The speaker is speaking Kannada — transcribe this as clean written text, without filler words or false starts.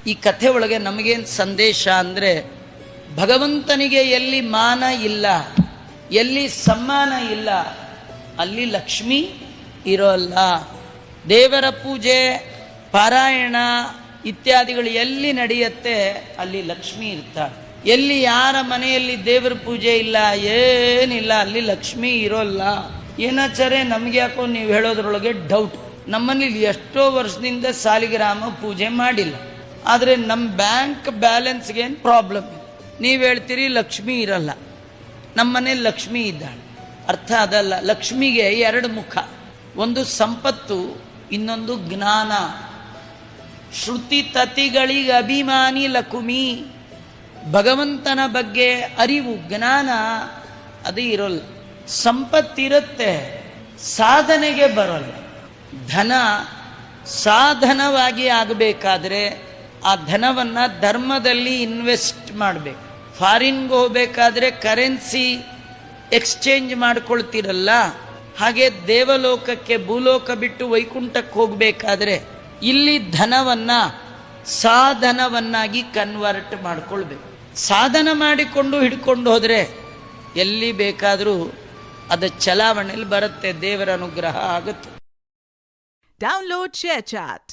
ಈ ಕಥೆ ಒಳಗೆ ನಮಗೇನು ಸಂದೇಶ ಅಂದರೆ, ಭಗವಂತನಿಗೆ ಎಲ್ಲಿ ಮಾನ ಇಲ್ಲ, ಎಲ್ಲಿ ಸಮ್ಮಾನ ಇಲ್ಲ, ಅಲ್ಲಿ ಲಕ್ಷ್ಮಿ ಇರೋಲ್ಲ. ದೇವರ ಪೂಜೆ, ಪಾರಾಯಣ ಇತ್ಯಾದಿಗಳು ಎಲ್ಲಿ ನಡೆಯುತ್ತೆ ಅಲ್ಲಿ ಲಕ್ಷ್ಮಿ ಇರ್ತಾಳೆ. ಎಲ್ಲಿ ಯಾರ ಮನೆಯಲ್ಲಿ ದೇವರ ಪೂಜೆ ಇಲ್ಲ, ಏನಿಲ್ಲ, ಅಲ್ಲಿ ಲಕ್ಷ್ಮಿ ಇರೋಲ್ಲ. ಏನಾಚಾರೆ ನಮ್ಗೆ ಯಾಕೋ ನೀವು ಹೇಳೋದ್ರೊಳಗೆ ಡೌಟ್. ನಮ್ಮಲ್ಲಿ ಎಷ್ಟೋ ವರ್ಷದಿಂದ ಸಾಲಿಗ್ರಾಮ ಪೂಜೆ ಮಾಡಿಲ್ಲ, ಆದರೆ ನಮ್ಮ ಬ್ಯಾಂಕ್ ಬ್ಯಾಲೆನ್ಸ್ಗೆ ಏನು ಪ್ರಾಬ್ಲಮ್ ಇಲ್ಲ. ನೀವು ಹೇಳ್ತೀರಿ ಲಕ್ಷ್ಮಿ ಇರಲ್ಲ. ನಮ್ಮನೇಲಿ ಲಕ್ಷ್ಮಿ ಇದ್ದಾಳೆ. ಅರ್ಥ ಅದಲ್ಲ. ಲಕ್ಷ್ಮಿಗೆ ಎರಡು ಮುಖ, ಒಂದು ಸಂಪತ್ತು, ಇನ್ನೊಂದು ಜ್ಞಾನ. ಶ್ರುತಿ ತತಿಗಳಿಗೆ ಅಭಿಮಾನಿ ಲಕುಮಿ. ಭಗವಂತನ ಬಗ್ಗೆ ಅರಿವು, ಜ್ಞಾನ ಅದು ಇರೋಲ್ಲ. ಸಂಪತ್ತಿರುತ್ತೆ, ಸಾಧನೆಗೆ ಬರೋಲ್ಲ. ಧನ ಸಾಧನವಾಗಿ ಆಗಬೇಕಾದ್ರೆ ಆ ಧನವನ್ನು ಧರ್ಮದಲ್ಲಿ ಇನ್ವೆಸ್ಟ್ ಮಾಡಬೇಕು. ಫಾರಿನ್ಗೆ ಹೋಗಬೇಕಾದ್ರೆ ಕರೆನ್ಸಿ ಎಕ್ಸ್ಚೇಂಜ್ ಮಾಡ್ಕೊಳ್ತಿರಲ್ಲ, ಹಾಗೆ ದೇವಲೋಕಕ್ಕೆ, ಭೂಲೋಕ ಬಿಟ್ಟು ವೈಕುಂಠಕ್ಕೆ ಹೋಗಬೇಕಾದ್ರೆ ಇಲ್ಲಿ ಧನವನ್ನು ಸಾಧನವನ್ನಾಗಿ ಕನ್ವರ್ಟ್ ಮಾಡ್ಕೊಳ್ಬೇಕು. ಸಾಧನ ಮಾಡಿಕೊಂಡು ಹಿಡ್ಕೊಂಡು ಹೋದರೆ ಎಲ್ಲಿ ಬೇಕಾದರೂ ಅದು ಚಲಾವಣೆಯಲ್ಲಿ ಬರುತ್ತೆ, ದೇವರ ಅನುಗ್ರಹ ಆಗುತ್ತೆ. Download ShareChat.